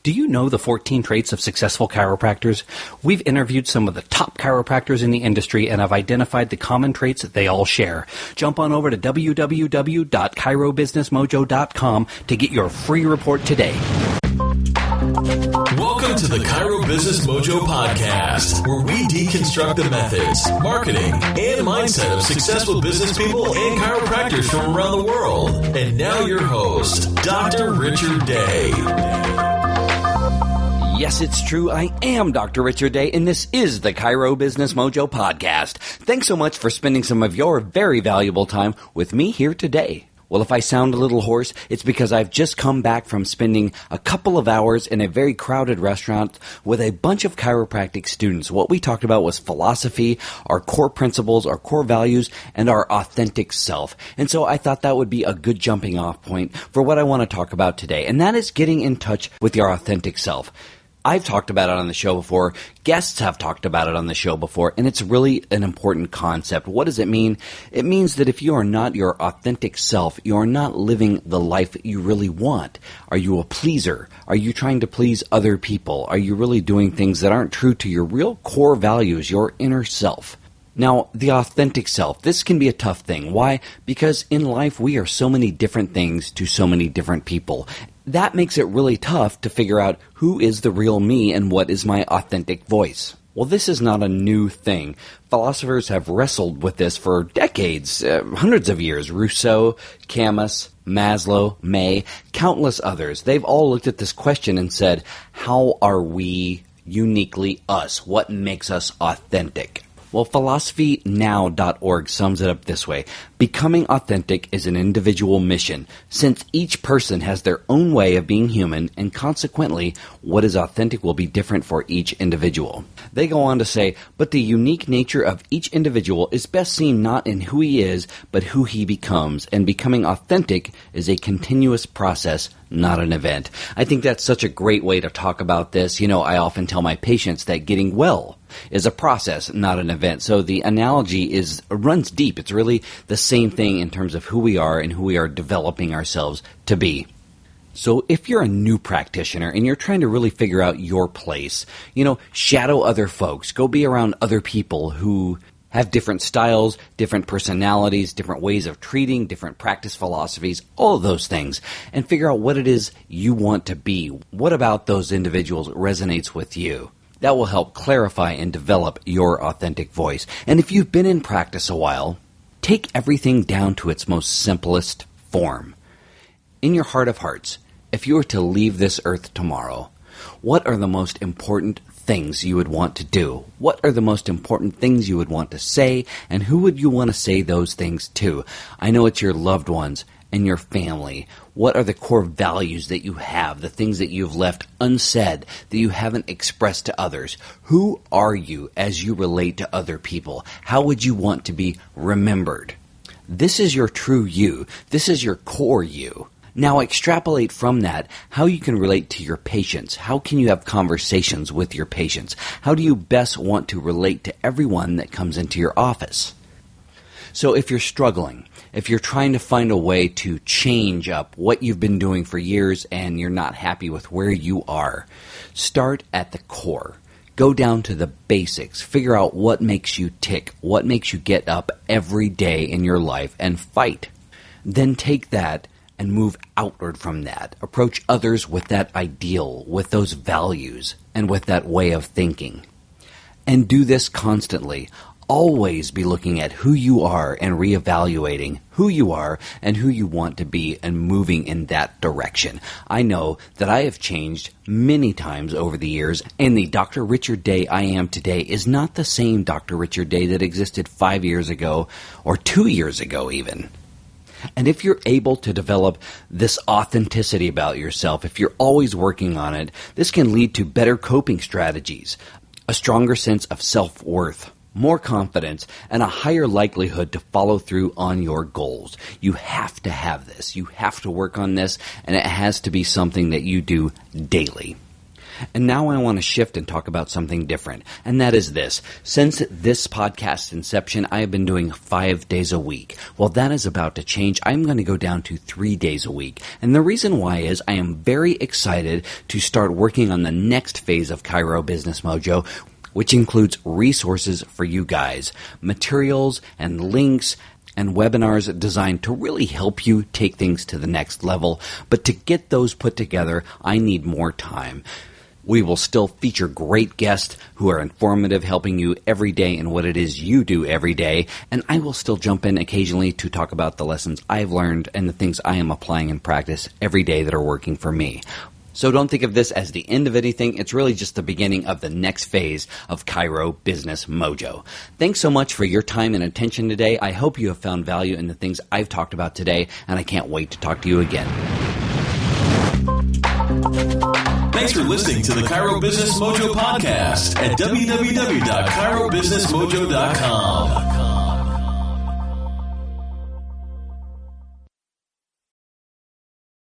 Do you know the 14 traits of successful chiropractors? We've interviewed some of the top chiropractors in the industry and have identified the common traits that they all share. Jump on over to www.chirobusinessmojo.com to get your free report today. Welcome to the Chiro Business Mojo podcast, where we deconstruct the methods, marketing, and mindset of successful business people and chiropractors from around the world. And now your host, Dr. Richard Day. Yes, it's true. I am Dr. Richard Day, and this is the Chiro Business Mojo podcast. Thanks so much for spending some of your very valuable time with me here today. Well, if I sound a little hoarse, it's because I've just come back from spending a couple of hours in a very crowded restaurant with a bunch of chiropractic students. What we talked about was philosophy, our core principles, our core values, and our authentic self. And so I thought that would be a good jumping off point for what I want to talk about today, and that is getting in touch with your authentic self. I've talked about it on the show before, guests have talked about it on the show before, and it's really an important concept. What does it mean? It means that if you are not your authentic self, you are not living the life you really want. Are you a pleaser? Are you trying to please other people? Are you really doing things that aren't true to your real core values, your inner self? Now, the authentic self, this can be a tough thing. Why? Because in life we are so many different things to so many different people. That makes it really tough to figure out who is the real me and what is my authentic voice. Well, this is not a new thing. Philosophers have wrestled with this for decades, hundreds of years. Rousseau, Camus, Maslow, May, countless others. They've all looked at this question and said, how are we uniquely us? What makes us authentic? Well, philosophynow.org sums it up this way. Becoming authentic is an individual mission, since each person has their own way of being human, and consequently, what is authentic will be different for each individual. They go on to say, but the unique nature of each individual is best seen not in who he is, but who he becomes, and becoming authentic is a continuous process, not an event. I think that's such a great way to talk about this. You know, I often tell my patients that getting well is a process, not an event. So the analogy runs deep. It's really the same thing in terms of who we are and who we are developing ourselves to be. So if you're a new practitioner and you're trying to really figure out your place, shadow other folks, go be around other people who have different styles, different personalities, different ways of treating, different practice philosophies, all of those things, and figure out what it is you want to be. What about those individuals resonates with you? That will help clarify and develop your authentic voice. And if you've been in practice a while, take everything down to its most simplest form. In your heart of hearts, if you were to leave this earth tomorrow, what are the most important things you would want to do? What are the most important things you would want to say, and who would you want to say those things to? I know it's your loved ones and your family. What are the core values that you have, the things that you've left unsaid, that you haven't expressed to others? Who are you as you relate to other people? How would you want to be remembered? This is your true you. This is your core you. Now extrapolate from that how you can relate to your patients. How can you have conversations with your patients? How do you best want to relate to everyone that comes into your office? So if you're struggling, if you're trying to find a way to change up what you've been doing for years and you're not happy with where you are, start at the core. Go down to the basics. Figure out what makes you tick, what makes you get up every day in your life and fight. Then take that and move outward from that. Approach others with that ideal, with those values, and with that way of thinking. And do this constantly. Always be looking at who you are and reevaluating who you are and who you want to be and moving in that direction. I know that I have changed many times over the years, and the Dr. Richard Day I am today is not the same Dr. Richard Day that existed 5 years ago or 2 years ago even. And if you're able to develop this authenticity about yourself, if you're always working on it, this can lead to better coping strategies, a stronger sense of self-worth, more confidence, and a higher likelihood to follow through on your goals. You have to have this. You have to work on this, and it has to be something that you do daily. And now I want to shift and talk about something different, and that is this. Since this podcast's inception, I have been doing 5 days a week. Well, that is about to change. I'm going to go down to 3 days a week. And the reason why is I am very excited to start working on the next phase of Chiro Business Mojo, which includes resources for you guys, materials and links and webinars designed to really help you take things to the next level. But to get those put together, I need more time. We will still feature great guests who are informative, helping you every day in what it is you do every day. And I will still jump in occasionally to talk about the lessons I've learned and the things I am applying in practice every day that are working for me. So don't think of this as the end of anything. It's really just the beginning of the next phase of Chiro Business Mojo. Thanks so much for your time and attention today. I hope you have found value in the things I've talked about today, and I can't wait to talk to you again. Thanks for listening to the Chiro Business Mojo podcast at www.chirobusinessmojo.com.